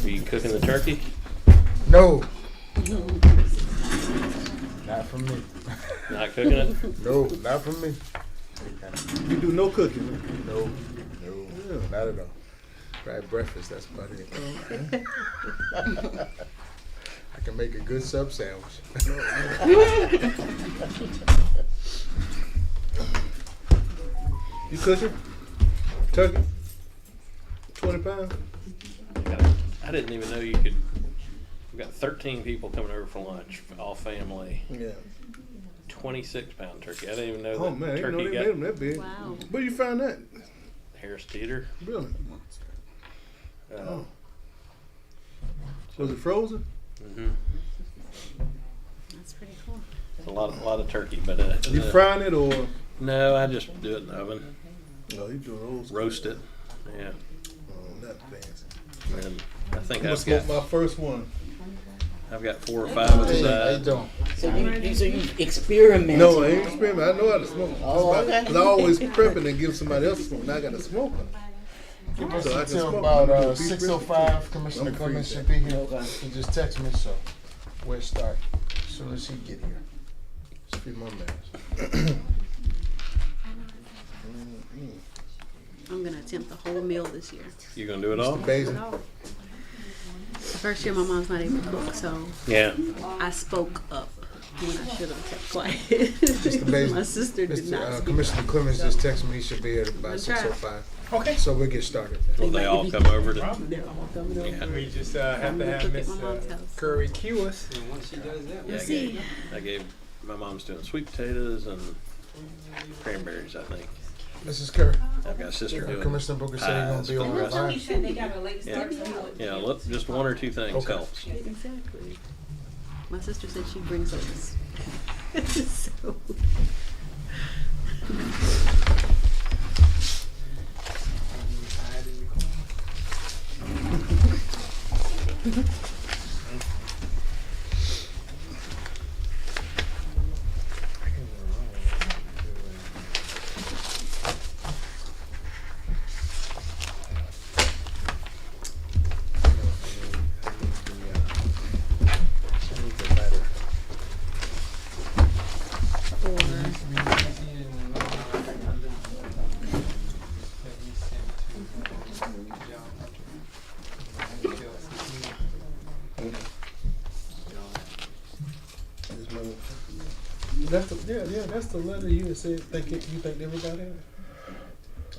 Are you cooking the turkey? No. Not for me. Not cooking it? No, not for me. You do no cooking. No, not at all. Right, breakfast, that's about it. I can make a good sub sandwich. You cooking? Turkey? 20 pounds? I didn't even know you could. We've got 13 people coming over for lunch, all family. Yeah. 26-pound turkey. I didn't even know Oh that man, I didn't know turkey they made got them that big. Wow. Where you find that? Harris Teeter. Really? Oh. Was it frozen? Mm-hmm. That's pretty cool. It's a lot of turkey, but You frying it or? no, I just do it in the oven, No, you doing old school. roast it. Yeah, Oh, not fancy. and I think I'm gonna I've smoke got my first one. 4 or 5 on the Hey, how you side. doing? So you experiment. No, I ain't experimenting. I know how to smoke. Oh, okay. Cause I always prepping and give somebody else a smoke. Now I got a smoker. Give us So I can until smoke. about I'm gonna do beef 6:05. Commissioner I'm Clemens free should be here. Okay. He just text me, so we'll start as soon as he get here. Just feed my man. I'm gonna attempt the whole meal this year. You gonna do it all? Basil. The first year my mom's not able to cook, so Yeah. I spoke up when I should have kept quiet. Mr. Basil. My sister did not speak Commissioner up. Clemens just texted me. He should be here by Good try. 6:05. Okay. So we'll get started. Will they all come over to? They're all coming over. Yeah. We just have I'm to gonna have cook at Miss my mom's house. Curry cue us. Yeah, We'll see. I gave my mom's doing sweet potatoes and cranberries. I think Mrs. Kerr, I've got a sister doing. Commissioner Booker said he's pies, gonna be on cornbread. live. said they got a late Yeah. start, so he would. Yeah, look, just one or two things Okay. helps. Exactly. My sister said she brings us. So. That's the letter you had said. You think everybody had it?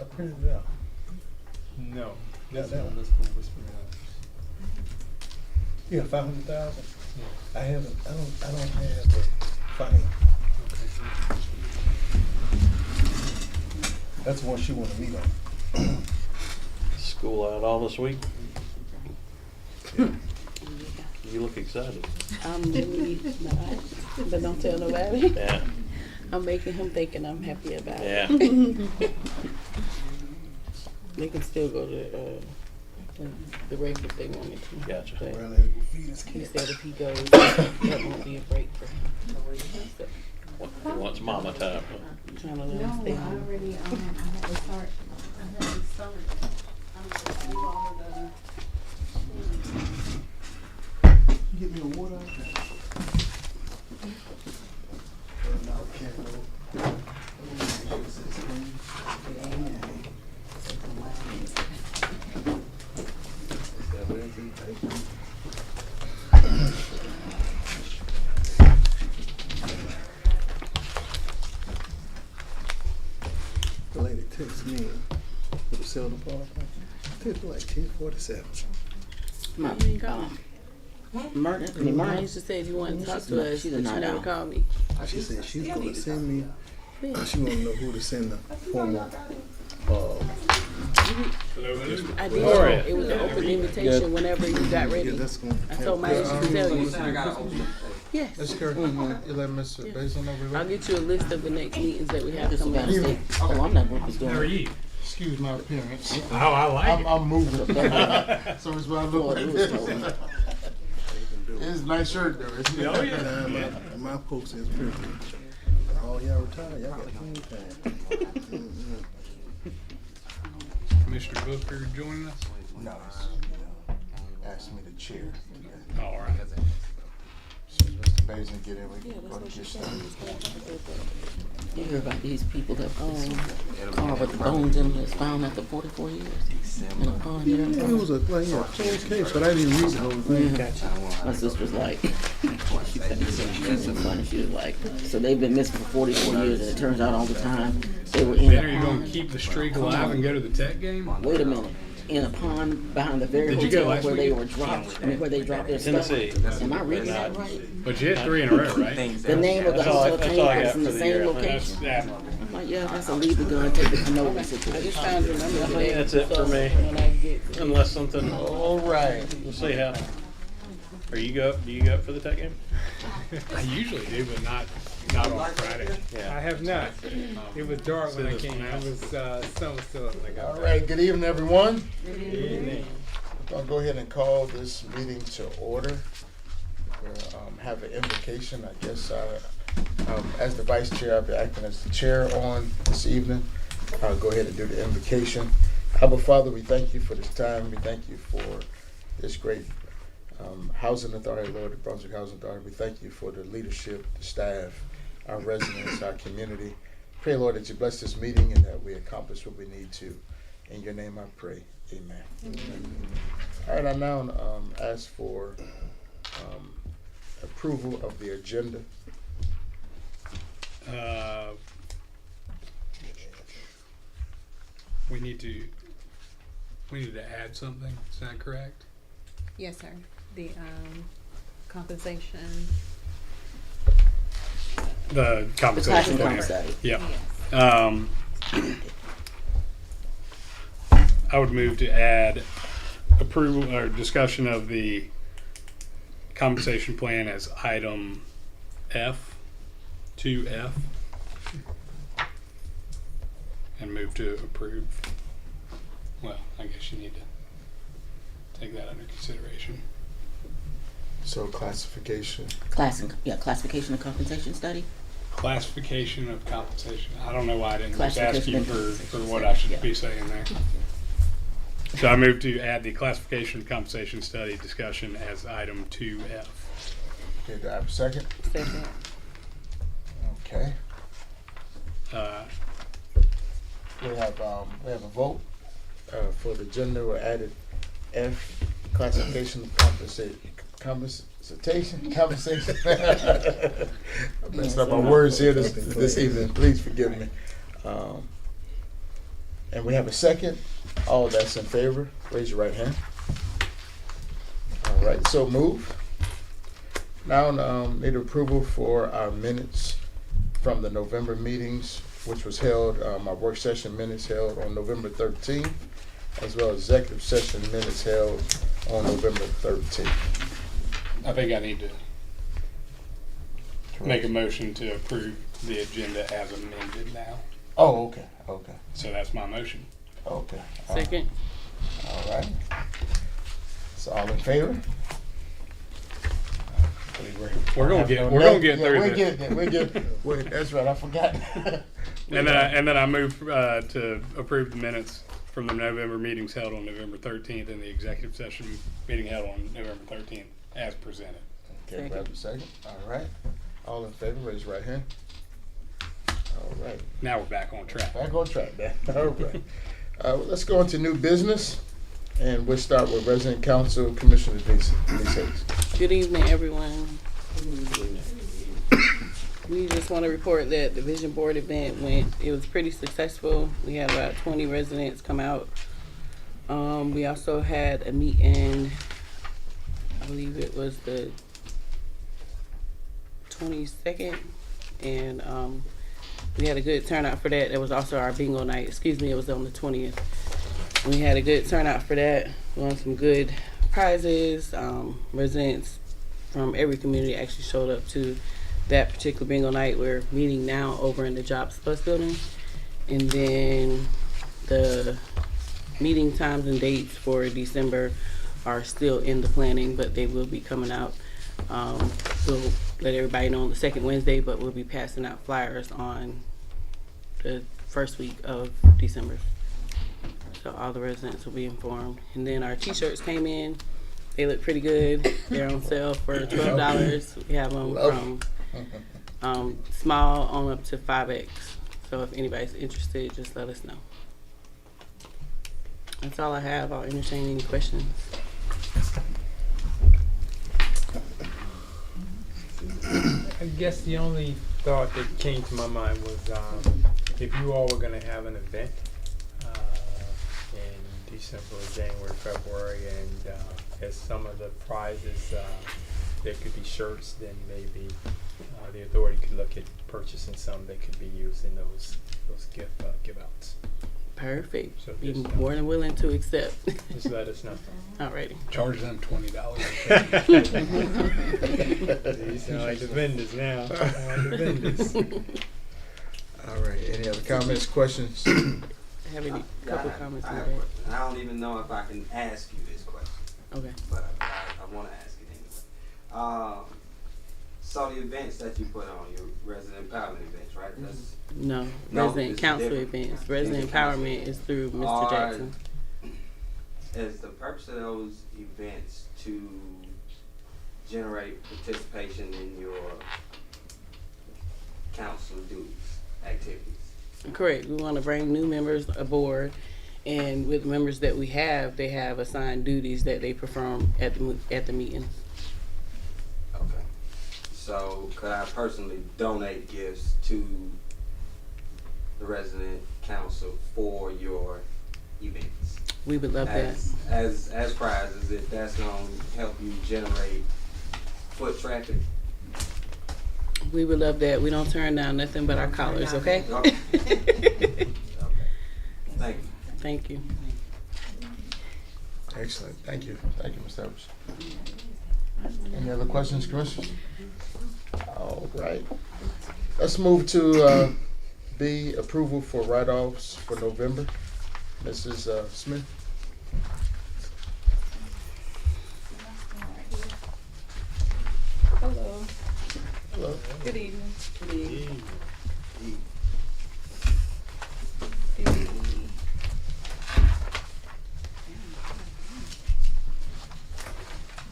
I printed it out. No. Got that one. That's for Whisper House. Yeah, 500,000. I haven't. I don't have the final. That's the one she wanted to meet on. School out all this week. You look excited. But don't tell nobody. Yeah. I'm making him thinking I'm happy about it. Yeah. They can still go to the break if they wanted to. Gotcha. But Around there to go feed his he kids. said if he goes, that won't be a break for him. So, He wants mama time. Huh? I'm trying to let him stay home. already, I had to start. Get me a water out there. The lady texted me with the cell phone. Texted me like 10:47. Myrna used to say if you wanted to talk to us, but she never called me. She said she's gonna send me. She wanna know who to send the formal. I did. All right. It was an open invitation whenever you got Yeah, ready. that's gonna. I told Maya she could tell you. Yes. Mrs. Kerr, you let Mr. Basil know we're I'll ready? get you a list of the next meetings that we have coming up. Oh, I'm not going to be How are you? Excuse my appearance. Oh, I like I'm moving. So it's why I look like this. It's a nice shirt though. Isn't it? Oh, yeah. My post is pretty. All y'all retired, y'all got plenty of time. Commissioner Booker joining us. No. passed me the chair. All right. So Mr. Basin get in, we Yeah, can that's go to what she get said. started. You hear about these people that car with the bones in them that's found after 44 years in a pond here in It Florida. was a like, yeah, cold case, but I didn't read the whole thing. My sister's like, she's so funny. She was like, so they've been missing for 44 years, and it turns out all the time they were in Then are a you going to pond. keep the streak alive and go to the Tech game? Wait a minute. In a pond behind the very Did you go hotel last where they week? were dropped. I mean, where they dropped their stuff. Tennessee. Am I reading that right? But you hit 3 in a row, right? The name of the That's all I- hotel that's all I came got from the for the same year, I think. location. That's admirable. I'm like, yeah, that's a leave the gun, take the cannoli I situation. just found your number I today. think that's it for so me. when I get- Unless something, All right. we'll see how. Are you go up? Do you go up for the Tech game? I usually do, but not on Friday. Yeah. I have not. It was dark when I Send this came. one out. It was sun was still up when I got All back. right, good evening, everyone. Evening. I'll go ahead and call this meeting to order. We'll have an invocation. I guess as the vice chair, I'll be acting as the chair on this evening. I'll go ahead and do the invocation. Abba Father, we thank you for this time. We thank you for this great housing authority, Lord, the Brunswick Housing Authority. We thank you for the leadership, the staff, our residents, our community. Pray, Lord, that you bless this meeting and that we accomplish what we need to. In your name I pray. Amen. All right, I now ask for approval of the agenda. We need to add something. Is that correct? Yes, sir. The compensation. The The compensation classroom plan. study. Yeah. Yes. I would move to add approval or discussion of the compensation plan as item F, 2F, and move to approve. Well, I guess you need to take that under consideration. So classification. Classification of compensation study. Classification of compensation. I don't know why I didn't just ask you Classification for of what I should yeah. be saying there. So I move to add the classification of compensation study discussion as item 2F. Okay, do I have a second? Second. Okay. Uh, We have a vote for the agenda. We added F, classification of compensation. I messed up my words here this evening. Please forgive me. And we have a second. All that's in favor, raise your right hand. All right, so move. Now need approval for our minutes from the November meetings, which was held, our work session minutes held on November 13th, as well as executive session minutes held on November 13th. I think I need to make a motion to approve the agenda as amended now. Oh, okay, okay, So that's my motion. okay. Second. All right. So all in favor? We're gonna get through We're this. getting there. We're getting. Wait, that's right. I forgot. And then I move to approve the minutes from the November meetings held on November 13th and the executive session meeting held on November 13th as presented. Okay, we have a second. All right. All in favor, raise your right hand. All right. Now we're back on track. Back on track, man. All right. Let's go into new business, and we'll start with Resident Council Commissioner Denise Hayes. Good evening, everyone. We just want to report that the Vision Board event it was pretty successful. We had about 20 residents come out. We also had a meeting, I believe it was the 22nd, and we had a good turnout for that. It was also our bingo night. It was on the 20th. We had a good turnout for that. We won some good prizes. Residents from every community actually showed up to that particular bingo night. We're meeting now over in the Jobs Plus building. And then the meeting times and dates for December are still in the planning, but they will be coming out. We'll let everybody know on the second Wednesday, but we'll be passing out flyers on the first week of December. So all the residents will be informed. And then our t-shirts came in. They look pretty good. They're on sale for $12. We have them Love from small on up to 5X. So if anybody's interested, just let us know. That's all I have. I'll entertain any questions. I guess the only thought that came to my mind was if you all were going to have an event in December, January, February, and as some of the prizes, there could be shirts, then maybe the authority could look at purchasing some that could be used in those give outs. Perfect. So Be just, more than willing to accept. Just let us know. Alrighty. Charge them $20. You sound like the vendors now. The vendors. All right, any other comments, questions? Have any couple comments I on have that? a question. I don't even know if I can ask you this question, Okay. but I want to ask it anyway. So the events that you put on, your resident empowerment events, right? That's, No. No, Resident it's council different. events. Resident empowerment is through Mr. Are- Jackson. is the purpose of those events to generate participation in your council duties, activities? Correct. We want to bring new members aboard, and with members that we have, they have assigned duties that they perform at the meeting. Okay. So could I personally donate gifts to the resident council for your events? We would love that. As prizes, if that's gonna help you generate foot traffic? We would love that. We don't turn down nothing but our callers, okay? Okay. Okay. Thank you. Thank you. Excellent, thank you, Mr. Evers. Any other questions, Commissioners? All right, let's move to B, approval for write-offs for November. Mrs. Smith? Hello. Hello. Good evening. Good evening.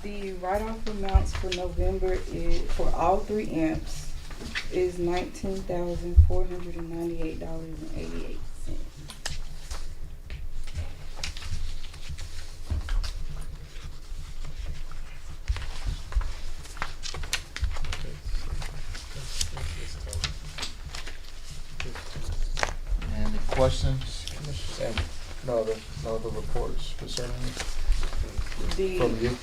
The write-off amounts for November is for all three amps is $19,498.88. Any questions, Commissioners? And no other reports concerning it from you?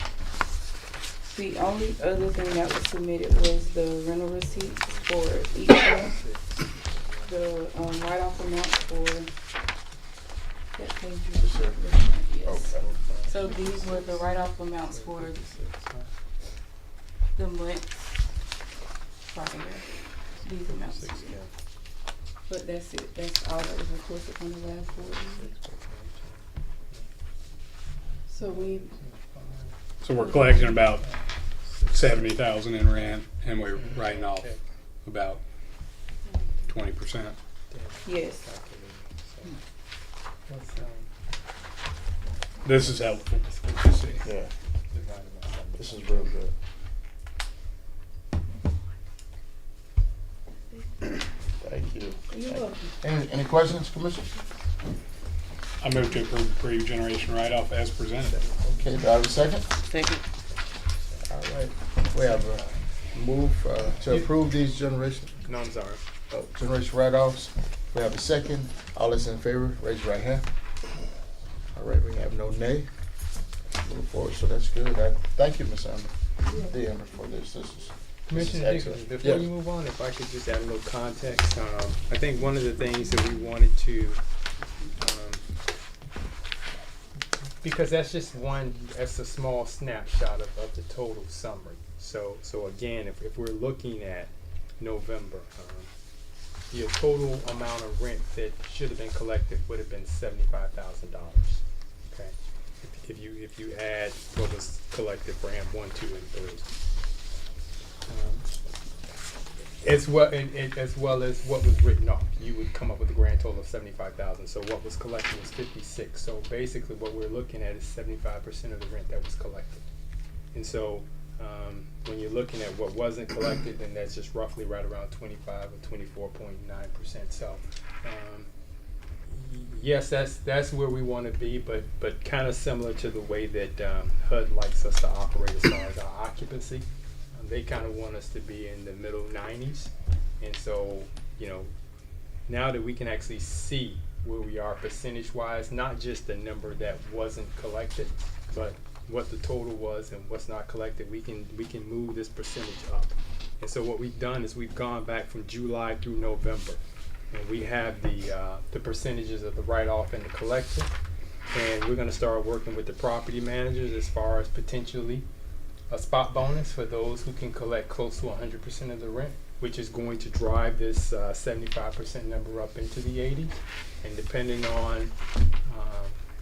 The only other thing that was submitted was the rental receipts for each one. The write-off amount for that page. Yes, sir. Yes. Okay. So these were the write-off amounts for the months prior. These amounts. But that's it. That's all that was requested from the last board meeting. So So we're collecting about 70,000 in rent, and we're writing off about 20%. yes. This is helpful to see. Yeah, this is real good. Thank you. You're welcome. Any questions, Commissioner? I move to approve the pre-generation write-off as presented. Okay, do I have a second? Second. All right, we have a move to approve these generation write-offs. We have a second. All those in favor, raise your right hand. All right, we have no nay. Move forward, so that's good. Thank you, Ms. Amber, for this. This is Commissioner excellent. Dixon, before you move on, if I could just add a little context, I think one of the things that we wanted to, because that's a small snapshot of the total summary. So again, if we're looking at November, your total amount of rent that should have been collected would have been $75,000. Okay, if you add what was collected for AMP 1, 2, and 3. As well as what was written off, you would come up with a grand total of 75,000. So what was collected was 56. So basically, what we're looking at is 75% of the rent that was collected. And so when you're looking at what wasn't collected, then that's just roughly right around 25 or 24.9%. So yes, that's where we want to be, but kind of similar to the way that HUD likes us to operate as far as our occupancy. They kind of want us to be in the middle 90s. And so, you know, now that we can actually see where we are percentage-wise, not just the number that wasn't collected, but what the total was and what's not collected, we can move this percentage up. And so what we've done is we've gone back from July through November, and we have the percentages of the write-off and the collection, and we're going to start working with the property managers as far as potentially a spot bonus for those who can collect close to 100% of the rent, which is going to drive this 75% number up into the 80s. And depending on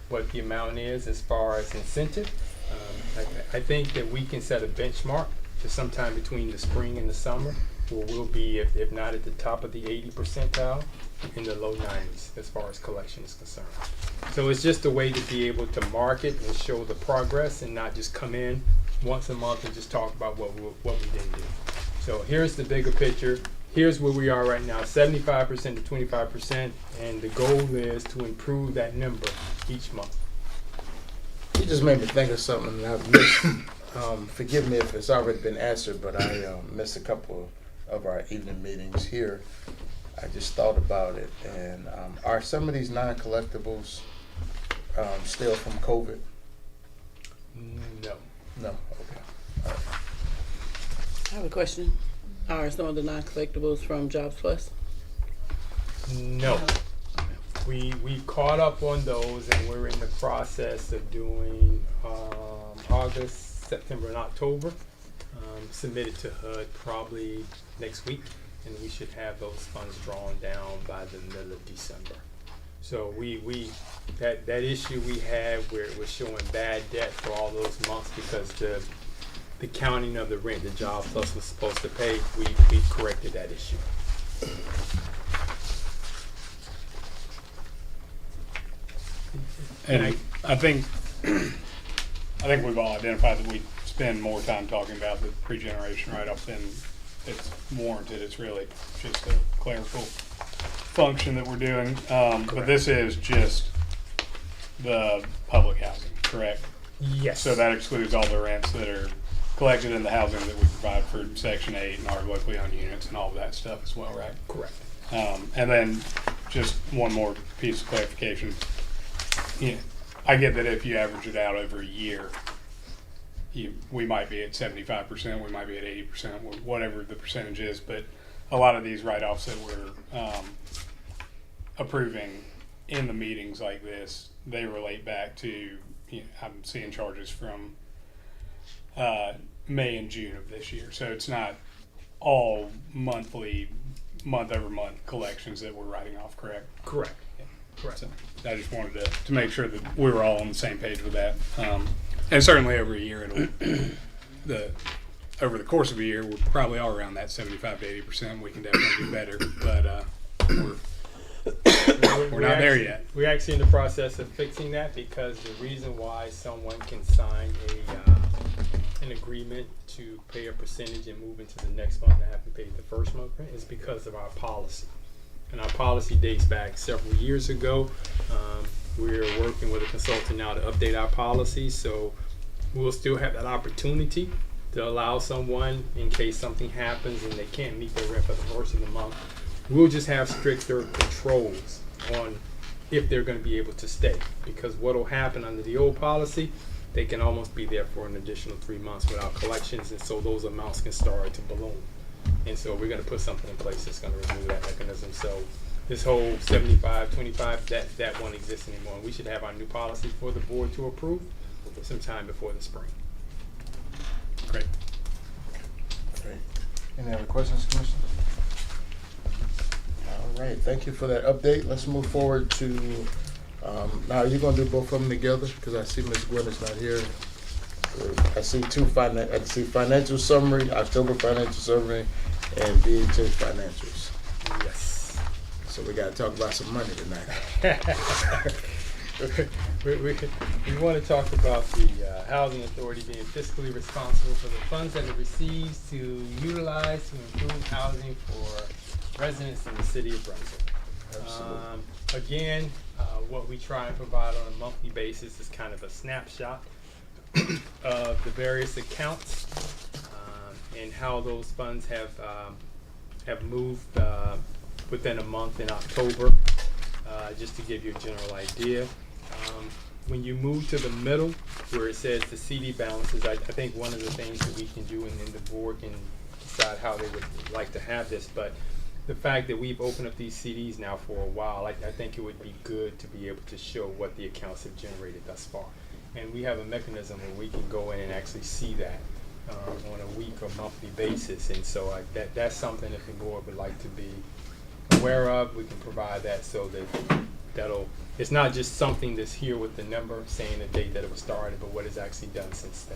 what the amount is as far as incentive, I think that we can set a benchmark to sometime between the spring and the summer, where we'll be, if not at the top of the 80 percentile, in the low 90s as far as collection is concerned. So it's just a way to be able to market and show the progress and not just come in once a month and just talk about what we didn't do. So here's the bigger picture. Here's where we are right now, 75% to 25%, and the goal is to improve that number each month. You just made me think of something, and I've missed. Forgive me if it's already been answered, but I missed a couple of our evening meetings here. I just thought about it, and are some of these non-collectibles still from COVID? No. No. Okay. All right. I have a question. Are some of the non-collectibles from Jobs Plus? No. We caught up on those, and we're in the process of doing August, September, and October. Submitted to HUD probably next week, and we should have those funds drawn down by the middle of December. So that issue we had where it was showing bad debt for all those months because the counting of the rent that Jobs Plus was supposed to pay, we corrected that issue. And I think we've all identified that we spend more time talking about the pre-generation write-off than it's warranted. It's really just a clerical function that we're doing. But this is just the public housing, correct? Yes. So that excludes all the rents that are collected in the housing that we provide for Section 8 and our locally owned units and all of that stuff as well, right? Correct. And then just one more piece of clarification. Yeah, I get that if you average it out over a year, we might be at 75%, we might be at 80%, whatever the percentage is, but a lot of these write-offs that we're approving in the meetings like this, they relate back to, I'm seeing charges from May and June of this year. So it's not all monthly, month-over-month collections that we're writing off, correct? Correct. Correct. So I just wanted to make sure that we were all on the same page with that. And certainly over a year, over the course of a year, we're probably all around that 75 to 80%. We can definitely do better, but we're not there yet. We're actually in the process of fixing that, because the reason why someone can sign an agreement to pay a percentage and move into the next month and have to pay the first month rent is because of our policy. And our policy dates back several years ago. We're working with a consultant now to update our policy, so we'll still have that opportunity to allow someone, in case something happens and they can't meet their rent for the first of the month, we'll just have stricter controls on if they're going to be able to stay. Because what will happen under the old policy, they can almost be there for an additional 3 months without collections, and so those amounts can start to balloon. And so we're going to put something in place that's going to remove that mechanism. So this whole 75-25, that won't exist anymore. We should have our new policy for the board to approve sometime before the spring. Great. Great. Any other questions, Commissioner? All right, thank you for that update. Let's move forward to, now are you going to do both of them together? Because I see Ms. Gwynn is not here. I see financial summary, October financial summary, and DHS financials. Yes. So we got to talk about some money tonight. we want to talk about the Housing Authority being fiscally responsible for the funds that it receives to utilize to improve housing for residents in the city of Brunswick. Again, what we try and provide on a monthly basis is kind of a snapshot of the various accounts and how those funds have moved within a month in October. Just to give you a general idea. When you move to the middle where it says the CD balances, I think one of the things that we can do, and then the board can decide how they would like to have this, but the fact that we've opened up these CDs now for a while, I think it would be good to be able to show what the accounts have generated thus far. And we have a mechanism where we can go in and actually see that on a week or monthly basis. And so that's something that the board would like to be aware of. We can provide that so that it's not just something that's here with the number saying the date that it was started, but what is actually done since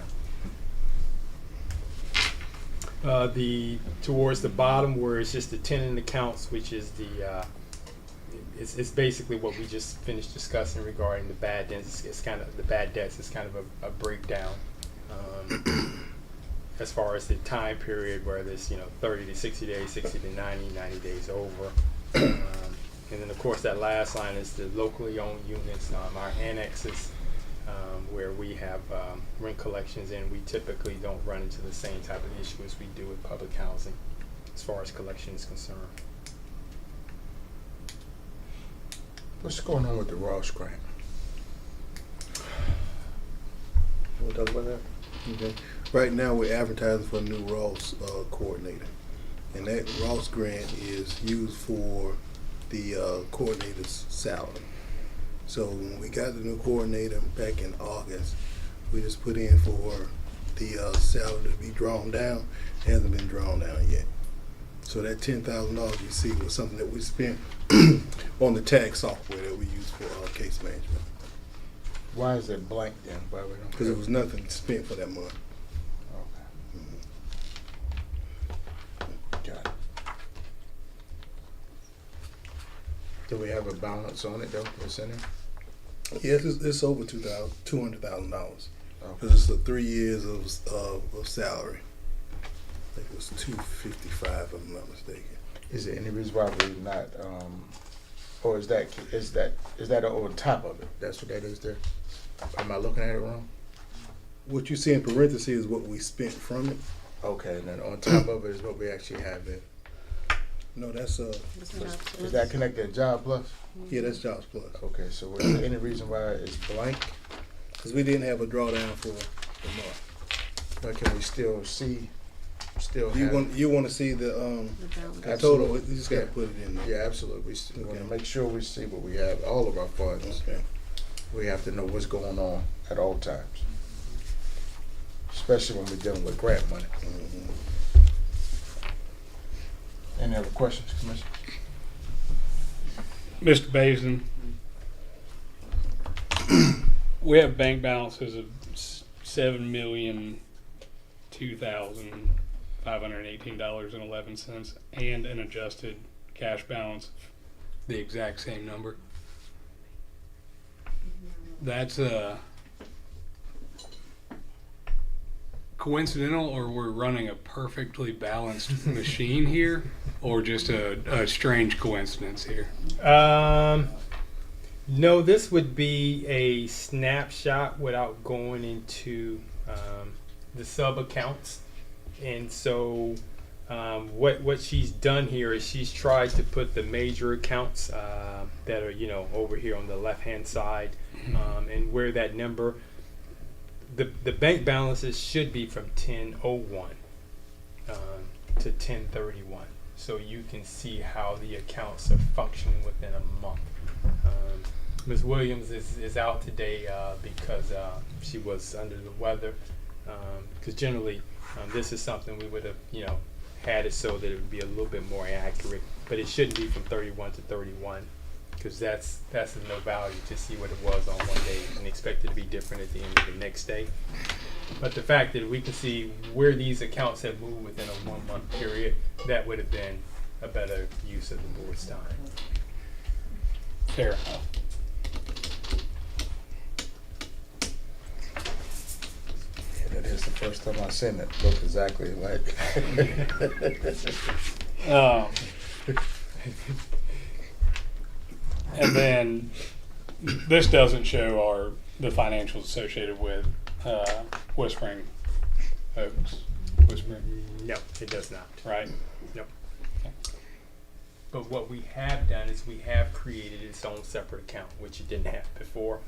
then. Towards the bottom where it's just the tenant accounts, which is it's basically what we just finished discussing regarding the bad debts. It's kind of the bad debts. It's kind of a breakdown as far as the time period, where there's 30 to 60 days, 60 to 90 days over. And then of course that last line is the locally owned units, our annexes, where we have rent collections, and we typically don't run into the same type of issue as we do with public housing as far as collection is concerned. What's going on with the Ross grant? Want to talk about that? Okay. Right now, we're advertising for a new Ross coordinator. And that Ross grant is used for the coordinator's salary. So when we got the new coordinator back in August, we just put in for the salary to be drawn down. It hasn't been drawn down yet. So that $10,000 you see was something that we spent on the tax software that we use for case management. Why is it blank then? Because there was nothing spent for that month. Got it. Do we have a balance on it though? What's in it? Yes, it's over $200,000 because Okay. it's the 3 years of salary. I think it was $255 if I'm not mistaken. Is there any reason why we're not, or is that on top of it? That's what that is there? Am I looking at it wrong? What you see in parentheses is what we spent from it. Okay, and then on top of it is what we actually have there. No, that's Is that connected to Job Plus? yeah, that's Jobs Plus. Okay, so is there any reason why it's blank? Because we didn't have a drawdown for the month. Or can we still see, You want to see the balance. total? Absolutely. You just got to Yeah. put it in there. Yeah, absolutely. We want to Okay. make sure we see what we have, all of our funds. Okay. We have to know what's going on at all times. Especially when we're dealing with grant money. Mhm. Any other questions, Commissioner? Mr. Basin, we have bank balances of $7,002,518.11 and an adjusted cash balance of the exact same number. That's coincidental, or we're running a perfectly balanced machine here, or just a strange coincidence here? No, this would be a snapshot without going into the sub accounts. And so what she's done here is she's tried to put the major accounts that are over here on the left hand side, and where that number, the bank balances should be from 10/01 to 10/31, so you can see how the accounts are functioning within a month. Ms. Williams is out today because she was under the weather. Because generally, this is something we would have, had it so that it would be a little bit more accurate. But it shouldn't be from 31 to 31, because that's of no value to see what it was on one day and expect it to be different at the end of the next day. But the fact that we can see where these accounts have moved within a 1 month period, that would have been a better use of the board's time. Fair enough. the first time I seen it. Looked exactly like. And then this doesn't show the financials associated with Whispering Oaks. No, it does not. Right? Nope. But what we have done is we have created its own separate account, which it didn't have before.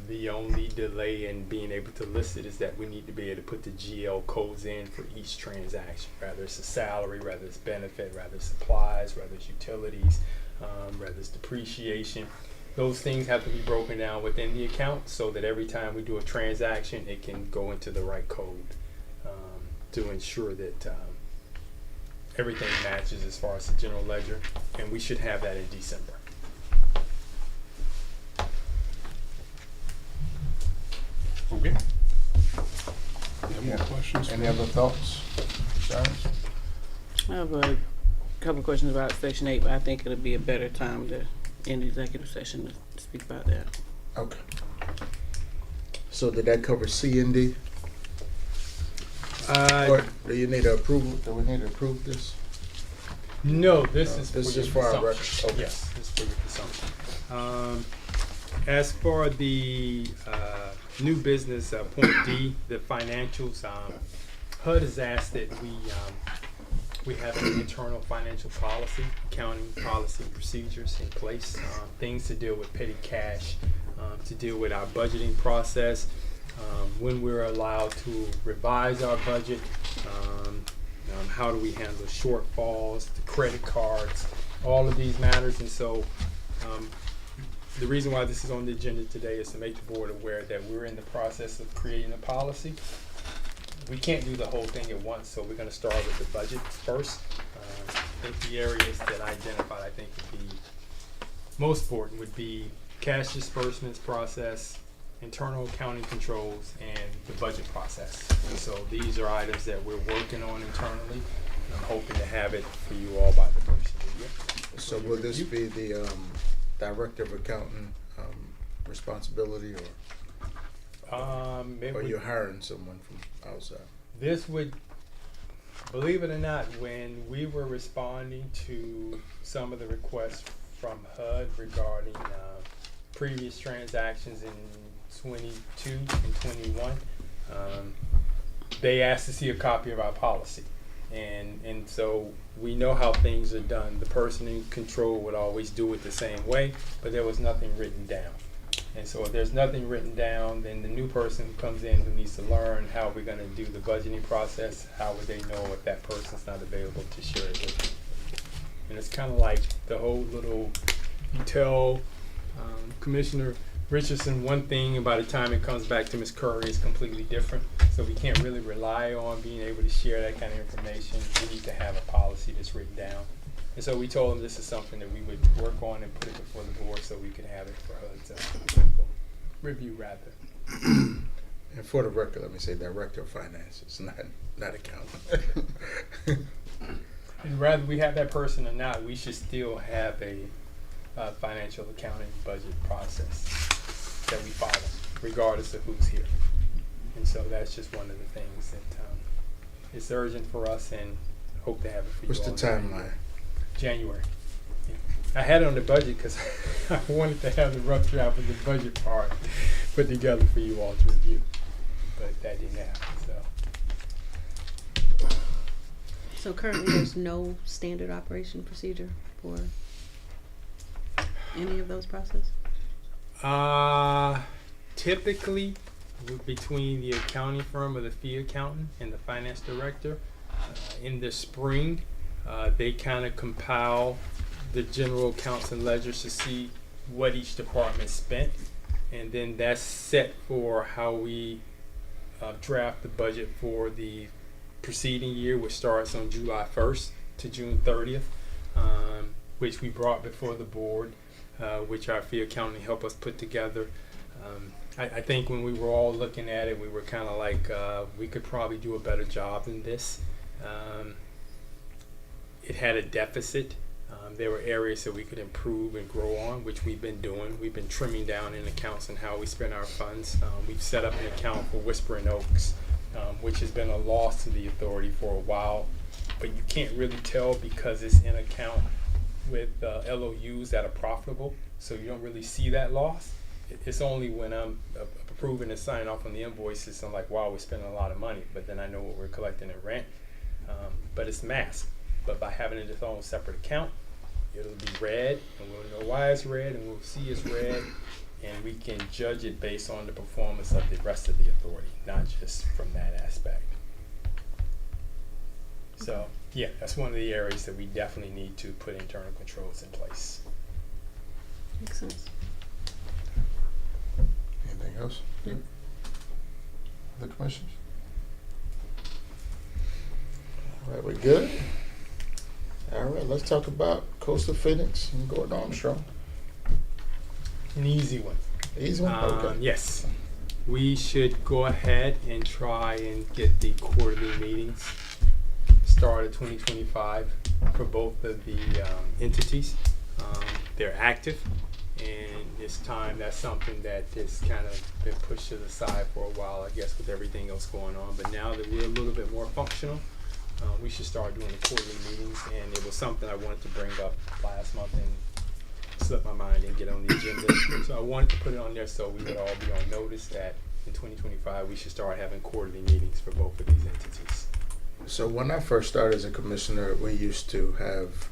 The only delay in being able to list it is that we need to be able to put the GL codes in for each transaction, whether it's a salary, whether it's benefit, whether it's supplies, whether it's utilities, whether it's depreciation. Those things have to be broken down within the account so that every time we do a transaction, it can go into the right code to ensure that everything matches as far as the general ledger, and we should have that in December. Okay. Any more questions? Any other thoughts, Sharon? I have a couple of questions about Section 8, but I think it'll be a better time to end the executive session to speak about that. Okay. So did that cover C and D? Or do you need approval? Do we need to approve this? No, this is this for is your for our consumption. record. Okay. Yes, this is for your consumption. As for the new business, point D, the financials, HUD has asked that we have an internal financial policy, accounting policy procedures in place, things to deal with petty cash, to deal with our budgeting process, when we're allowed to revise our budget, how do we handle shortfalls, the credit cards, all of these matters. And so the reason why this is on the agenda today is to make the board aware that we're in the process of creating a policy. We can't do the whole thing at once, so we're going to start with the budget first. I think the areas that I identified, I think would be most important would be cash disbursements process, internal accounting controls, and the budget process. And so these are items that we're working on internally, and I'm hoping to have it for you all by the first of the year. So will this be the director of accounting responsibility, or you're hiring someone from outside? This would, believe it or not, when we were responding to some of the requests from HUD regarding previous transactions in 22 and 21, they asked to see a copy of our policy. And so we know how things are done. The person in control would always do it the same way, but there was nothing written down. And so if there's nothing written down, then the new person who comes in who needs to learn how we're going to do the budgeting process, how would they know if that person's not available to share it with them? And it's kind of like the whole little, you tell Commissioner Richardson one thing, and by the time it comes back to Ms. Curry, it's completely different. So we can't really rely on being able to share that kind of information. We need to have a policy that's written down. And so we told them this is something that we would work on and put it before the board so we could have it for HUD's review rather. And for the record, let me say director of finances, not accountant. And whether we have that person or not, we should still have a financial accounting budget process that we follow, regardless of who's here. And so that's just one of the things that is urgent for us, and hope to have it for you all. What's the timeline? January. Yeah. I had it on the budget because I wanted to have the rough draft of the budget part put together for you all to review, but that didn't happen. So currently there's no standard operation procedure for any of those processes? Typically, between the accounting firm or the fee accountant and the finance director, in the spring, they kind of compile the general accounts and ledgers to see what each department spent, and then that's set for how we draft the budget for the preceding year, which starts on July 1st to June 30th, which we brought before the board, which our fee accounting helped us put together. I think when we were all looking at it, we were kind of like, we could probably do a better job than this. It had a deficit. There were areas that we could improve and grow on, which we've been doing. We've been trimming down in accounts and how we spend our funds. We've set up an account for Whispering Oaks which has been a loss to the authority for a while, but you can't really tell because it's in account with LOUs that are profitable, so you don't really see that loss. It's only when I'm approving and signing off on the invoices, I'm like, wow, we're spending a lot of money, but then I know what we're collecting in rent. But it's masked. But by having it its own separate account, it'll be red, and we'll know why it's red, and we'll see it's red, and we can judge it based on the performance of the rest of the authority, not just from that aspect. So, yeah, that's one of the areas that we definitely need to put internal controls in place. Makes sense. Anything else? Other questions? All right, we good? All right, let's talk about Coastal Phoenix and Gordon Armstrong. An easy one. Easy one? Okay. Yes, we should go ahead and try and get the quarterly meetings started 2025 for both of the entities. They're active, and this time that's something that has kind of been pushed to the side for a while, I guess, with everything else going on. But now that we're a little bit more functional, we should start doing the quarterly meetings, and it was something I wanted to bring up last month and slipped my mind and get on the agenda. So I wanted to put it on there so we would all be on notice that in 2025 we should start having quarterly meetings for both of these entities. So when I first started as a commissioner, we used to have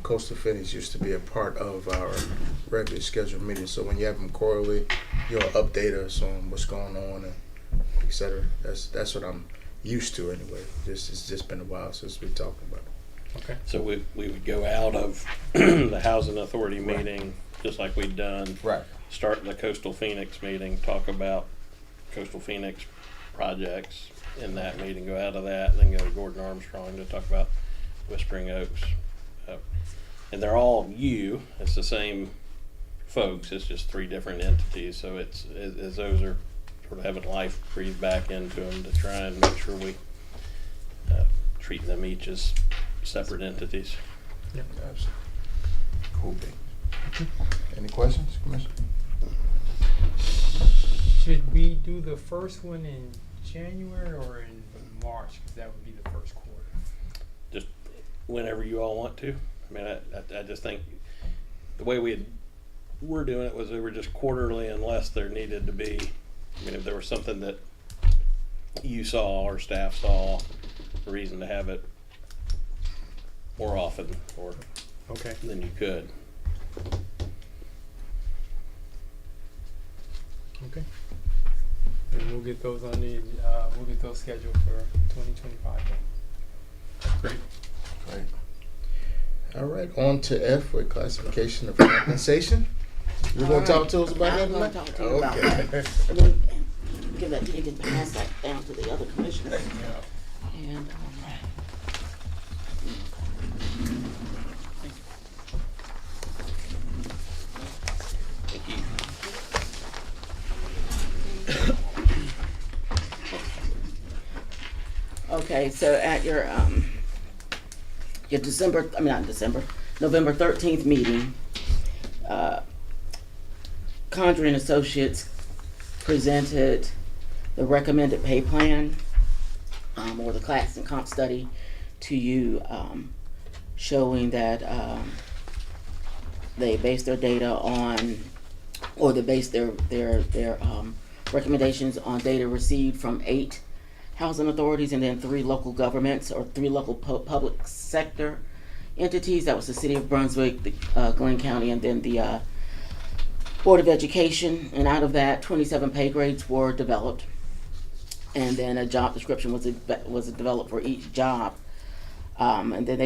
Coastal Phoenix used to be a part of our regularly scheduled meetings. So when you have them quarterly, you'll update us on what's going on and et cetera. That's what I'm used to anyway. It's just been a while since we talked about it. Okay. So we would go out of the housing authority meeting, just like we'd done. Right. Start the Coastal Phoenix meeting, talk about Coastal Phoenix projects in that meeting, go out of that, and then go to Gordon Armstrong to talk about Whispering Oaks. And they're all it's the same folks, it's just three different entities, so it's as those are sort of having life breathed back into them to try and make sure we treat them each as separate entities. Yep. Absolutely. Cool beans. Any questions, Commissioner? Should we do the first one in January or in March? Because that would be the first quarter. Just whenever you all want to. I mean, I just think the way we're doing it was we were just quarterly unless there needed to be, I mean, if there was something that you saw or staff saw, a reason to have it more often or Okay. than you could. Okay. And we'll get those on the we'll get those scheduled for 2025. Great. Great. All right, on to F with classification of compensation. You're going to talk to us about that? I'm going to talk to you about Okay. that. And then give that to you, can pass that down to the other commissioners. And, Thank you. okay, so at your November 13th meeting, Condren Associates presented the recommended pay plan, or the class and comp study to you, showing that they base their data on, or they base their recommendations on data received from 8 housing authorities and then 3 local governments or 3 local public sector entities. That was the City of Brunswick, the Glenn County, and then the Board of Education. And out of that, 27 pay grades were developed, and then a job description was developed for each job. And then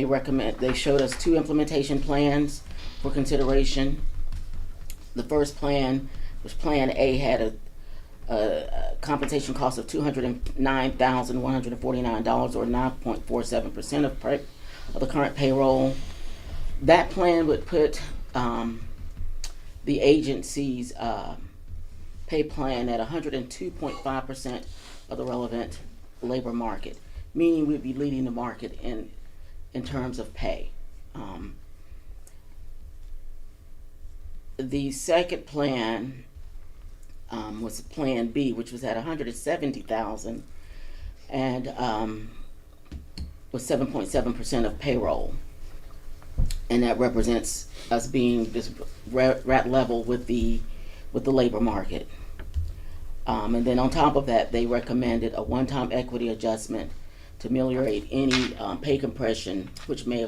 they showed us 2 implementation plans for consideration. The first plan was Plan A, had a compensation cost of $209,149, or 9.47% of the current payroll. That plan would put the agency's pay plan at 102.5% of the relevant labor market, meaning we'd be leading the market in terms of pay. The second plan was Plan B, which was at $170,000, and was 7.7% of payroll, and that represents us being this rat level with the labor market. And then on top of that, they recommended a one-time equity adjustment to ameliorate any pay compression which will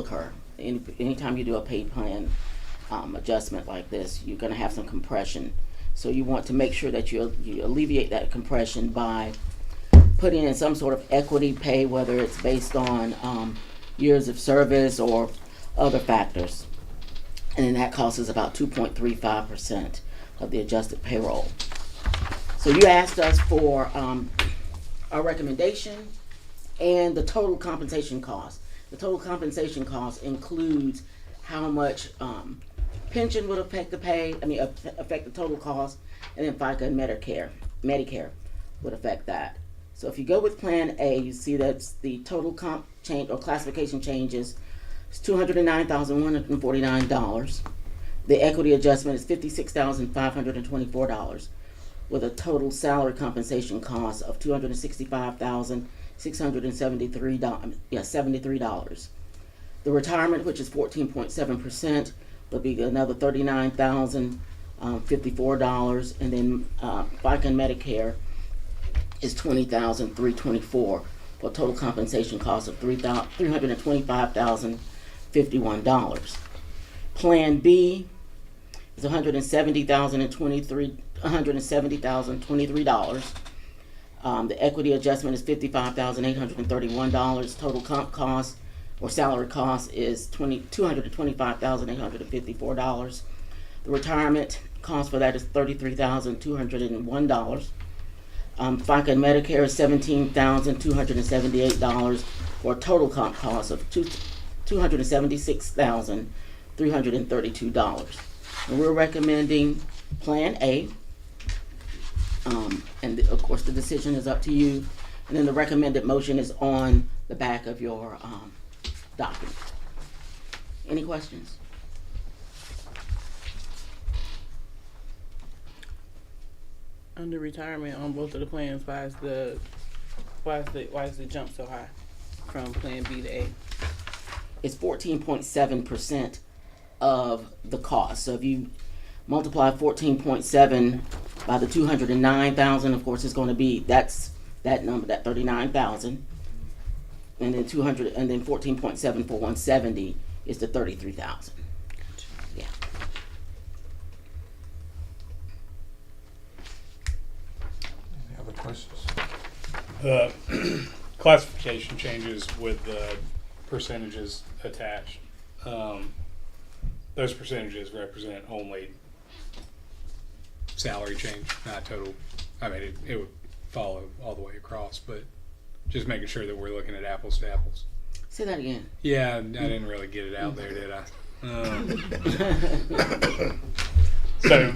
occur. Anytime you do a pay plan adjustment like this, you're going to have some compression. So you want to make sure that you alleviate that compression by putting in some sort of equity pay, whether it's based on years of service or other factors. And then that cost is about 2.35% of the adjusted payroll. So you asked us for our recommendation and the total compensation cost. The total compensation cost includes how much pension would affect the pay, affect the total cost, and then FICA and Medicare would affect that. So if you go with Plan A, you see that's the total comp change or classification changes is $209,149. The equity adjustment is $56,524 with a total salary compensation cost of $265,673. The retirement, which is 14.7%, would be another $39,054, and then FICA and Medicare is $20,324 for a total compensation cost of $325,051. Plan B is $170,023. The equity adjustment is $55,831. Total comp cost or salary cost is $225,854. The retirement cost for that is $33,201. FICA and Medicare is $17,278 for a total comp cost of $276,332. And we're recommending Plan A, and of course the decision is up to you. And then the recommended motion is on the back of your document. Any questions? Under retirement on both of the plans, why is the jump so high from Plan B to A? It's 14.7% of the cost. So if you multiply 14.7 by the 209,000, of course it's going to be that number, that 39,000, and then 200, and then 14.7 for 170 is the 33,000. Yeah. Any other questions? The classification changes with the percentages attached. Those percentages represent only salary change, not total. I mean, it would follow all the way across, but just making sure that we're looking at apples to apples. Say that again. Yeah, I didn't really get it out there, did I? So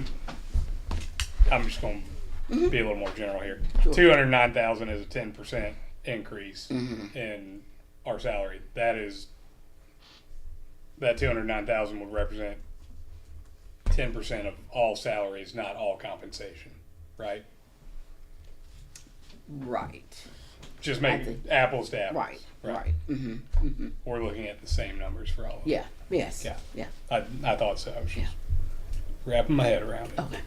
I'm just going to be a little more general here. Sure. 209,000 is a 10% increase in our salary. That 209,000 would represent 10% of all salaries, not all compensation, right? Right. Just making apples to apples. Right. We're looking at the same numbers for all of them. Yeah. Yes. Yeah. I thought so. I was just wrapping my head around it. Okay.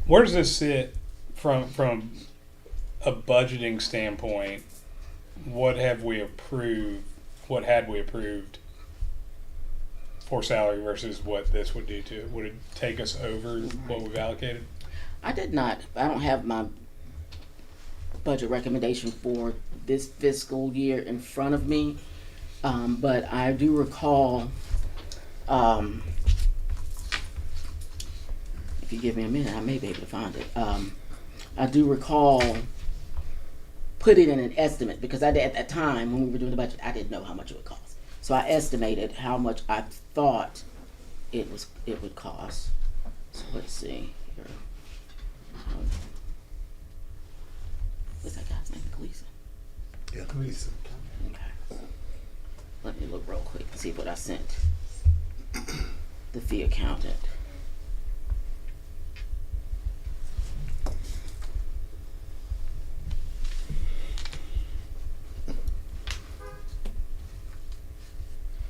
Where does this sit from a budgeting standpoint? What had we approved for salary versus what this would do to it? Would it take us over what we've allocated? I don't have my budget recommendation for this fiscal year in front of me, but I do recall, if you give me a minute, I may be able to find it. I do recall putting in an estimate because at that time when we were doing the budget, I didn't know how much it would cost. So I estimated how much I thought it would cost. So let's see here. What's that guy's name? Gleason. Yeah. Gleason. Okay. Let me look real quick and see what I sent. the fee accountant.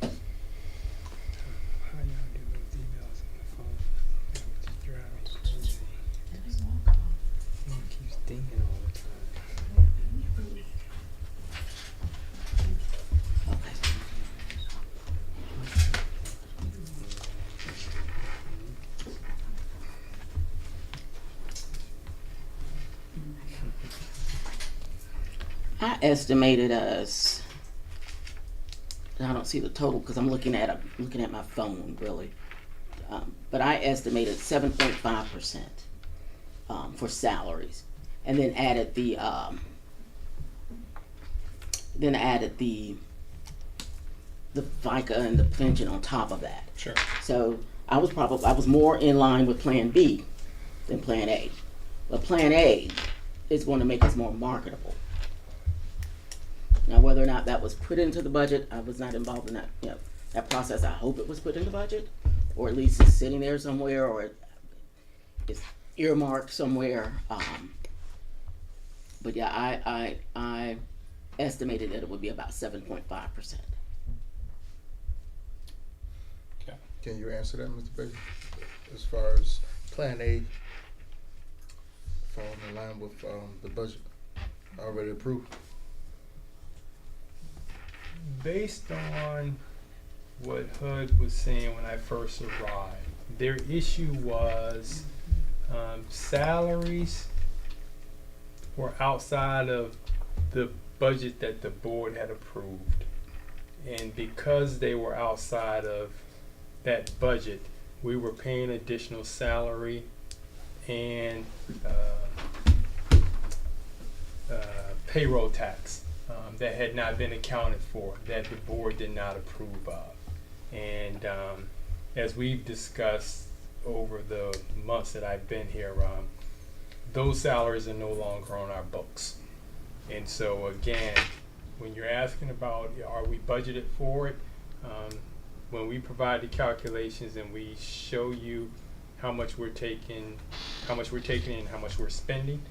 How y'all do those emails on the phone? That would just drive me crazy. It keeps dinging all the time. Okay. I estimated us. I don't see the total because I'm looking at my phone really, but I estimated 7.5% for salaries, and then added the FICA and the pension on top of that. Sure. So I was more in line with Plan B than Plan A, but Plan A is going to make us more marketable. Now, whether or not that was put into the budget, I was not involved in that process. I hope it was put in the budget, or at least it's sitting there somewhere, or it's earmarked somewhere. But yeah, I estimated that it would be about 7.5%. Can you answer that, Mr. Baker? As far as Plan A falling in line with the budget already approved? Based on what HUD was saying when I first arrived, their issue was salaries were outside of the budget that the board had approved. And because they were outside of that budget, we were paying additional salary and payroll tax that had not been accounted for, that the board did not approve of. And as we've discussed over the months that I've been here, those salaries are no longer on our books. And so again, when you're asking about are we budgeted for it, when we provide the calculations and we show you how much we're taking in, how much we're spending,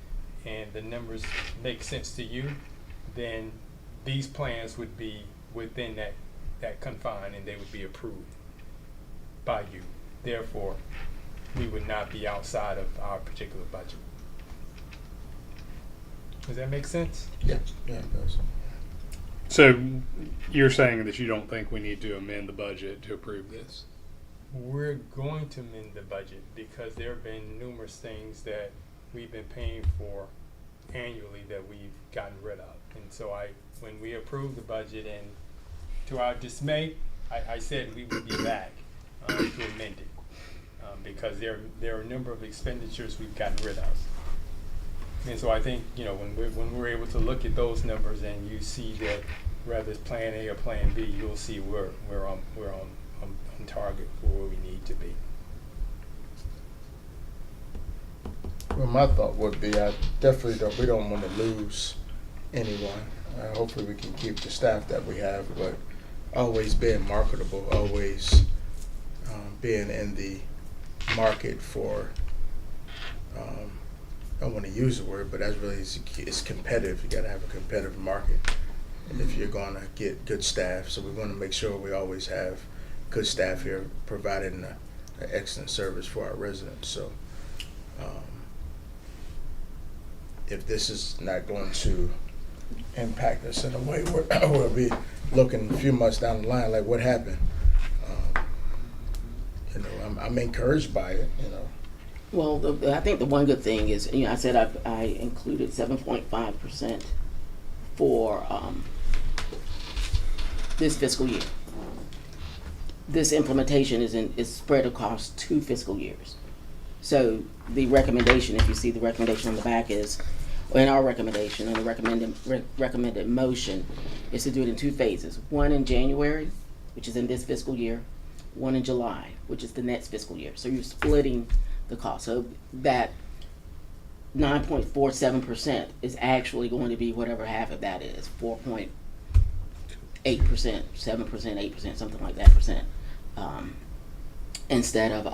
and the numbers make sense to you, then these plans would be within that confine and they would be approved by you. Therefore, we would not be outside of our particular budget. Does that make sense? Yeah, it does. So you're saying that you don't think we need to amend the budget to approve this? We're going to amend the budget because there have been numerous things that we've been paying for annually that we've gotten rid of. And so when we approved the budget, and to our dismay, I said we would be back to amend it because there are a number of expenditures we've gotten rid of. And so I think, when we're able to look at those numbers and you see that whether it's Plan A or Plan B, you'll see we're on target for where we need to be. Well, my thought would be, we don't want to lose anyone. Hopefully we can keep the staff that we have, but always being marketable, always being in the market for, I don't want to use the word, but that's really, it's competitive. You got to have a competitive market if you're going to get good staff. So we want to make sure we always have good staff here providing an excellent service for our residents. So if this is not going to impact us in a way where we'll be looking a few months down the line like what happened, I'm encouraged by it. Well, I think the one good thing is, I said I included 7.5% for this fiscal year. This implementation is spread across 2 fiscal years. So the recommendation, if you see the recommendation on the back, is, and our recommendation and the recommended motion is to do it in 2 phases. One in January, which is in this fiscal year, one in July, which is the next fiscal year. So you're splitting the cost. So that 9.47% is actually going to be whatever half of that is, 4.8%, 7%, 8%, something like that percent. instead of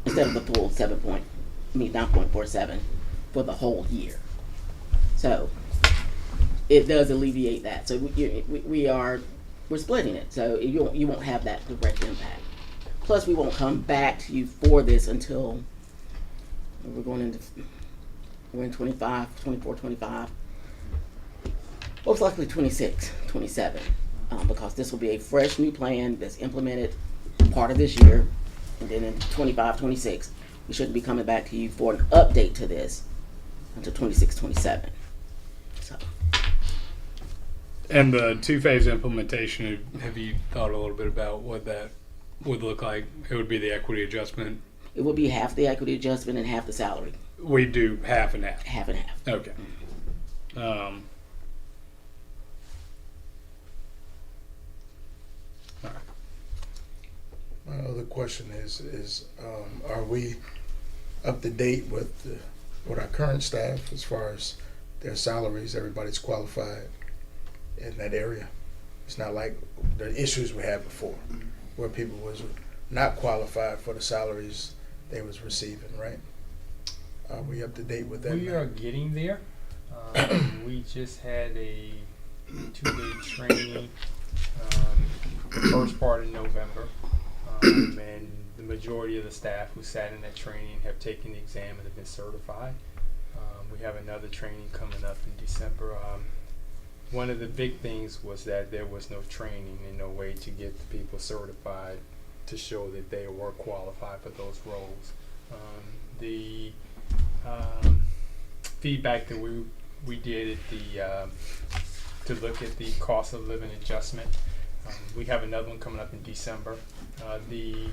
instead of the full 9.47 for the whole year. So it does alleviate that. So we're splitting it. So you won't have that direct impact. Plus, we won't come back to you for this until we're in 25, 24, 25. Most likely 26, 27, because this will be a fresh new plan that's implemented part of this year, and then in 25, 26, we shouldn't be coming back to you for an update to this until 26, 27. So. And the two-phase implementation, have you thought a little bit about what that would look like? It would be the equity adjustment. It would be half the equity adjustment and half the salary. We do half and half. Half and half. Okay. All right. My other question is are we up to date with our current staff as far as their salaries? Everybody's qualified in that area. It's not like the issues we had before, where people was not qualified for the salaries they was receiving, right? Are we up to date with that? We are getting there. We just had a 2-day training the first part of November, and the majority of the staff who sat in that training have taken the exam and have been certified. We have another training coming up in December. One of the big things was that there was no training and no way to get the people certified to show that they were qualified for those roles. The feedback that we did at to look at the cost of living adjustment. We have another one coming up in December. The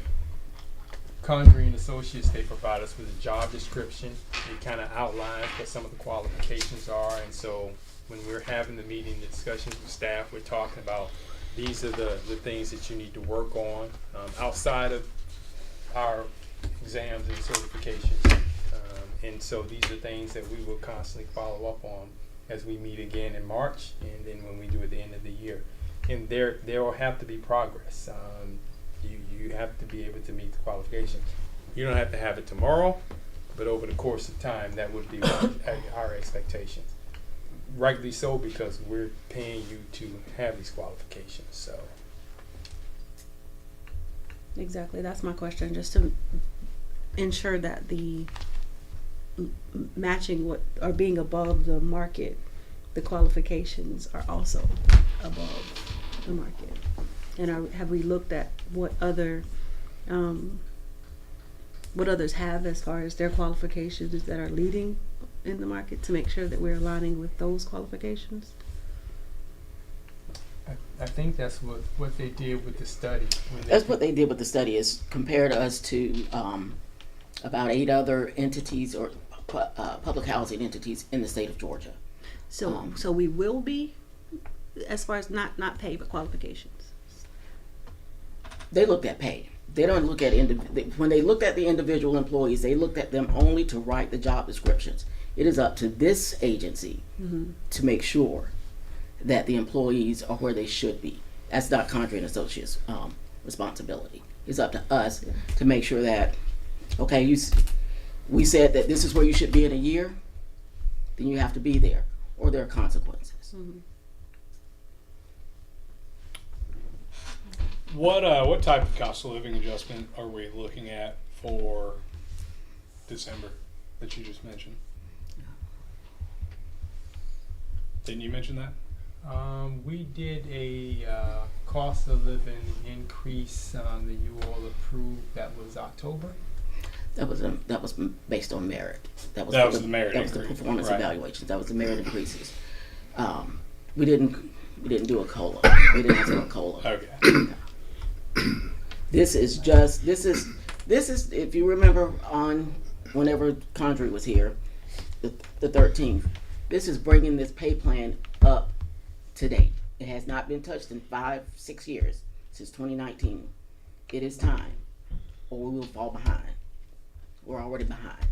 Condrey and Associates, they provide us with a job description. It kind of outlines what some of the qualifications are, and so when we're having the meeting, the discussions with staff, we're talking about these are the things that you need to work on outside of our exams and certifications. And so these are things that we will constantly follow up on as we meet again in March, and then when we do at the end of the year. And there will have to be progress. You have to be able to meet the qualifications. You don't have to have it tomorrow, but over the course of time, that would be our expectations. Rightly so, because we're paying you to have these qualifications. So Exactly, that's my question, just to ensure that the matching what or being above the market, the qualifications are also above the market. And have we looked at what others have as far as their qualifications that are leading in the market to make sure that we're aligning with those qualifications? I think that's what they did with the study. That's what they did with the study, is compared us to about 8 other entities or public housing entities in the state of Georgia. So we will be, as far as not pay, but qualifications. They looked at pay. They don't look at when they looked at the individual employees, they looked at them only to write the job descriptions. It is up to this agency to make sure that the employees are where they should be. That's not Condrey and Associates' responsibility. It's up to us to make sure that, okay, we said that this is where you should be in a year, then you have to be there, or there are consequences. What type of cost of living adjustment are we looking at for December that you just mentioned? Didn't you mention that? We did a cost of living increase that you all approved. That was October. That was based on merit. That was the merit That was the increase. performance Right. evaluations. That was the merit increases. We didn't do a COLA. We didn't have a COLA. Okay. This is if you remember on whenever Condrey was here, the 13th. This is bringing this pay plan up to date. It has not been touched in 5-6 years since 2019. It is time, or we will fall behind. We're already behind.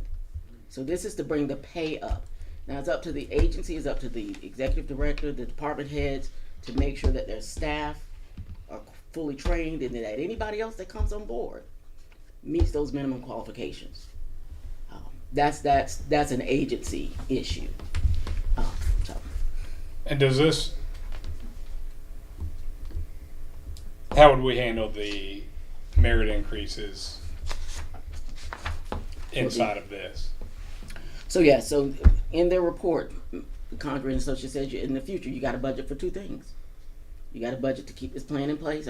So this is to bring the pay up. Now it's up to the agency, it's up to the executive director, the department heads to make sure that their staff are fully trained, and that anybody else that comes on board meets those minimum qualifications. That's an agency issue. So. And does this, how would we handle the merit increases inside of this? So in their report, Concord and Associates says in the future you got to budget for two things. You got a budget to keep this plan in place,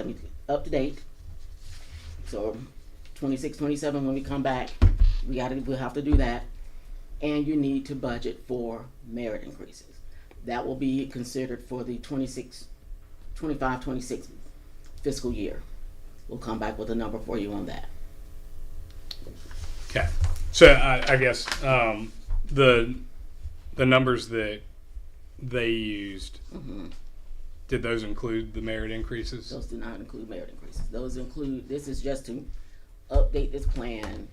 up to date. So 26, 27, when we come back, we'll have to do that. And you need to budget for merit increases. That will be considered for the 25, 26 fiscal year. We'll come back with a number for you on that. Okay. So I guess the numbers that they used, did those include the merit increases? Those do not include merit increases. This is just to update this plan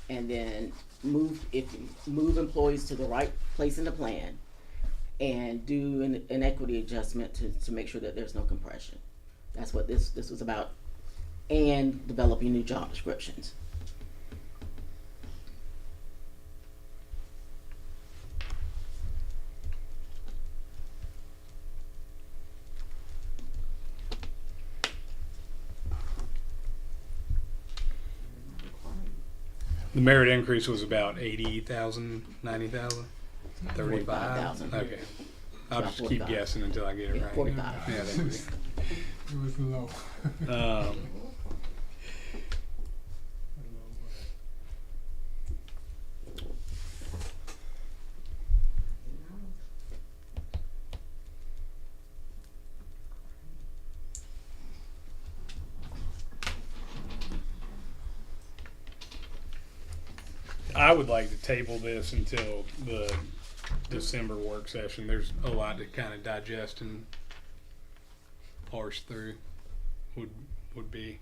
and then move employees to the right place in the plan and do an equity adjustment to make sure that there's no compression. That's what this was about, and developing new job descriptions. The merit increase was about 80,000, 90,000, 35. 45,000. Okay. I'll About just keep 45. guessing until I get it Yeah, right. 45. Yeah, that was, It was low. I would like to table this until the December work session. There's a lot to kind of digest and parse through. Would be.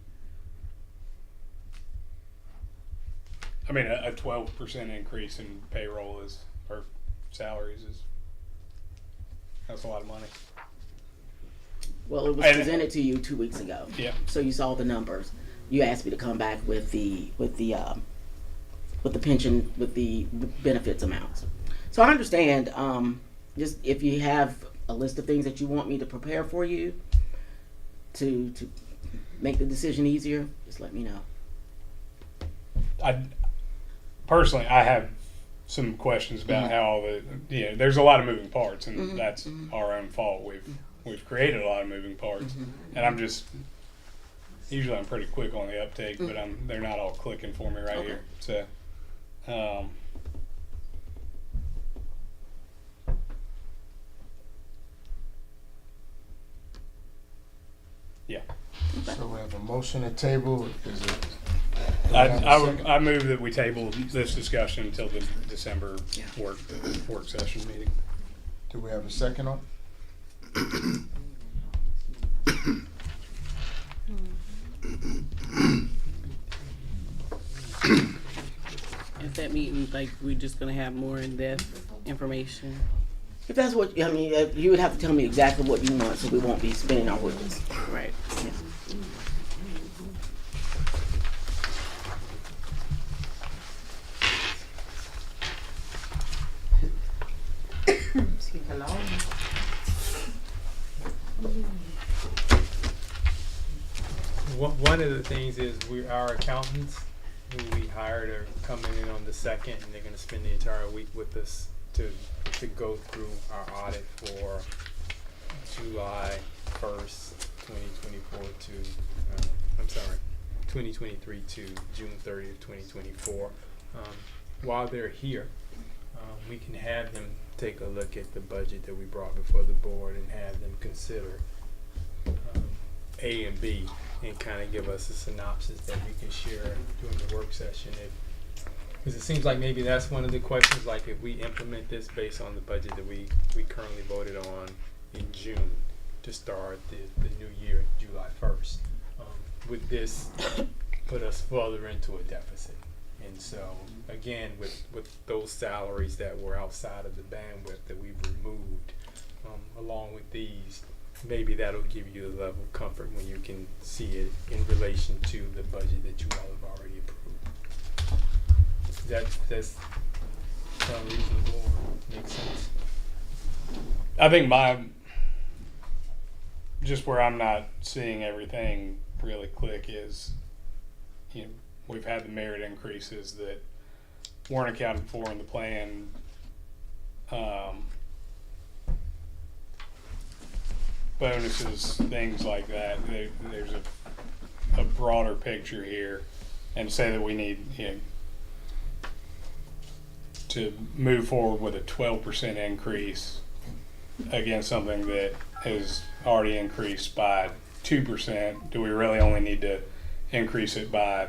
I mean, a 12% increase in payroll or salaries that's a lot of money. Well, it was And- presented to you 2 weeks ago. Yeah. So you saw the numbers. You asked me to come back with the pension, with the benefits amounts. So I understand. Just if you have a list of things that you want me to prepare for you to make the decision easier, just let me know. I have some questions about how all there's a lot of moving parts, and that's our own fault. We've created a lot of moving parts, and I'm pretty quick on the uptake, but they're not all clicking for me right here. So, yeah. So we have a motion to table. Is it? I move that we table this discussion until the December work session meeting. Do we have a second on? At that meeting, like, we're just gonna have more in-depth information. If that's what you would have to tell me exactly what you want, so we won't be spinning our wheels. Right. Yeah. One of the things is our accountants who we hired are coming in on the 2nd, and they're going to spend the entire week with us to go through our audit for July 1st, 2024 to 2023 to June 30th, 2024. While they're here, we can have them take a look at the budget that we brought before the board and have them consider A and B, and kind of give us a synopsis that we can share during the work session. Because it seems like maybe that's one of the questions, like if we implement this based on the budget that we currently voted on in June to start the new year, July 1st, would this put us further into a deficit? And so, again, with those salaries that were outside of the bandwidth that we've removed, along with these, maybe that'll give you the level of comfort when you can see it in relation to the budget that you all have already approved. That's sound reasonable or make sense? I think just where I'm not seeing everything really click is, we've had the merit increases that weren't accounted for in the plan. Bonuses, things like that. There's a broader picture here, and say that we need to move forward with a 12% increase against something that is already increased by 2%. Do we really only need to increase it by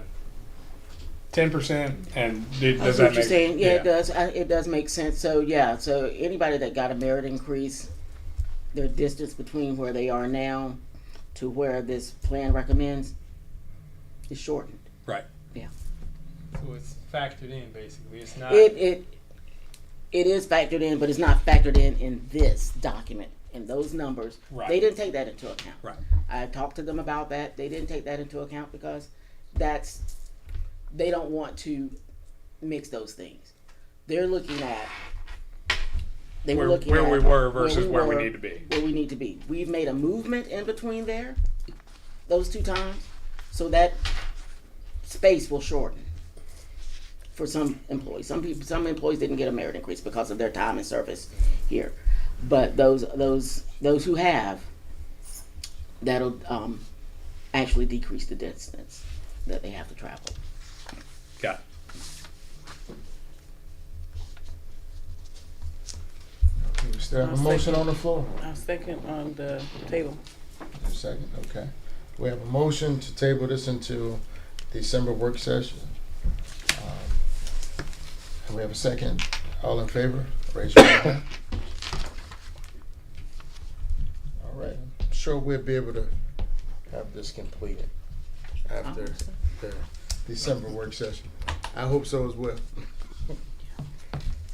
10%? And does that what make you're saying? Yeah, yeah. it does. It does make sense. So yeah, so anybody that got a merit increase, their distance between where they are now to where this plan recommends is shortened. Right. So it's factored in basically. It's not. It is factored in, but it's not factored in this document. In those numbers, Right. They didn't take that into account. Right. I talked to them about that. They didn't take that into account because they don't want to mix those things. They're looking at Where we were versus where we need to be. Where we need to be. We've made a movement in between there, those two times, so that space will shorten for some employees. Some employees didn't get a merit increase because of their time and service here, but those who have, that'll actually decrease the distance that they have to travel. Got it. We still have a motion on the floor. I'll second on the table. A second, okay. We have a motion to table this into December work session. And we have a second. All in favor, raise your hand. All right, I'm sure we'll be able to have this completed after the December work session. I hope so as well.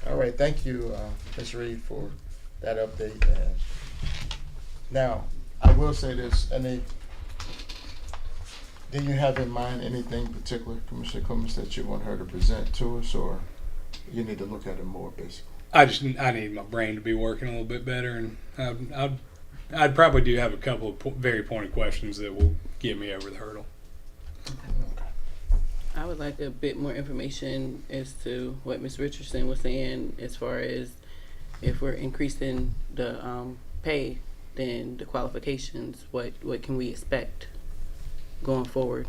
All right, thank you, Ms. Reed, for that update. And now, I will say this, do you have in mind anything particular, Commissioner Clemens, that you want her to present to us, or you need to look at it more, basically? I need my brain to be working a little bit better, and I'd probably do have a couple of very pointed questions that will get me over the hurdle. I would like a bit more information as to what Ms. Richardson was saying as far as if we're increasing the pay, then the qualifications, what can we expect going forward?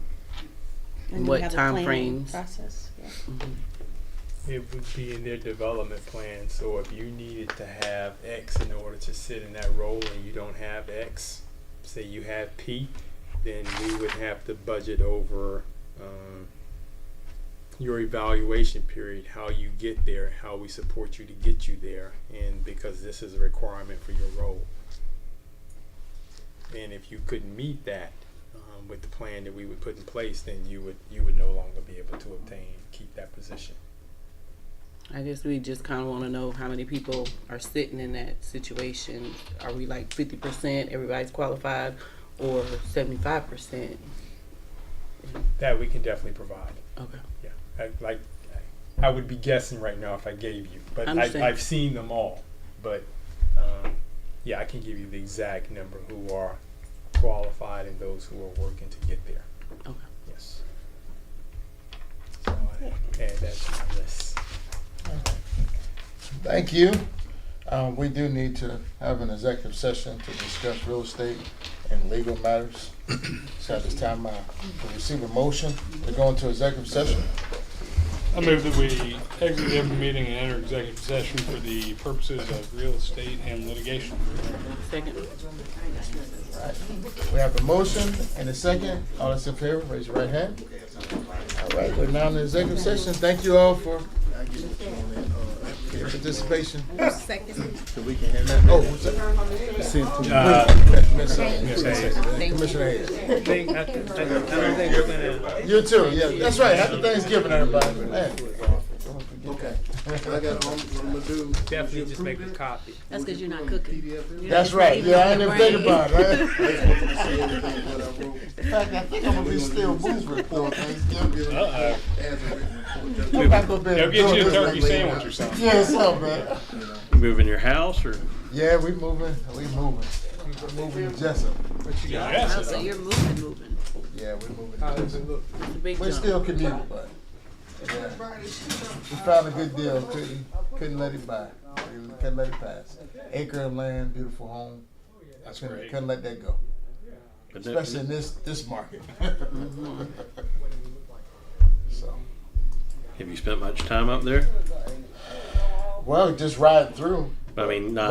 And What we have a time planning frames? Process. Yeah. It would be in their development plan. So if you needed to have X in order to sit in that role and you don't have X, say you have P, then we would have to budget over your evaluation period, how you get there, how we support you to get you there, and because this is a requirement for your role. And if you couldn't meet that with the plan that we would put in place, then you would no longer be able to keep that position. I guess we just kind of want to know how many people are sitting in that situation. Are we like 50%, everybody's qualified, or 75%? That we can definitely provide. Okay. Yeah, I would be guessing right now if I gave you, but Understand. I've seen them all. But yeah, I can give you the exact number who are qualified and those who are working to get there. Okay. Yes. So I add that to my list. Thank you. We do need to have an executive session to discuss real estate and legal matters. So at this time, we receive a motion to go into executive session. I move that we exit the open meeting and enter executive session for the purposes of real estate and litigation. Second. All right. We have a motion and a second. All that's in favor, raise your right hand. All right, we're now in the executive session. Thank you all for your participation. So we can have Oh, who's that? Miss Hayes. Commissioner Hayes. I don't think we're gonna. You too, yeah, that's right. Happy Thanksgiving, everybody. Man. Okay. I got what I'm gonna do. Definitely just make a Approve it. copy. That's because you're not cooking. PDF. That's right. Yeah, I didn't think about it. I just want you to see everything what I wrote. In fact, I think I'm gonna be still moving for Thanksgiving. Uh-oh. As a written report, just- I'm not gonna be Go able to get do you a this turkey like- sandwich or something. Yeah, so man. you know. You moving your house or? Yeah, we moving. We moving. We're moving to Jessup. What you got? Yes. Oh, so you're moving. Yeah, we're moving. How To does Jessup. it look? It's a big We're jump. still commuting, but yeah. We found a good deal. Couldn't let it by. Couldn't let it pass. Acre of land, beautiful home. That's Couldn't, great. couldn't let that go. But then- Especially in this market. So, Have you spent much time up there? well, just ride through. I mean, not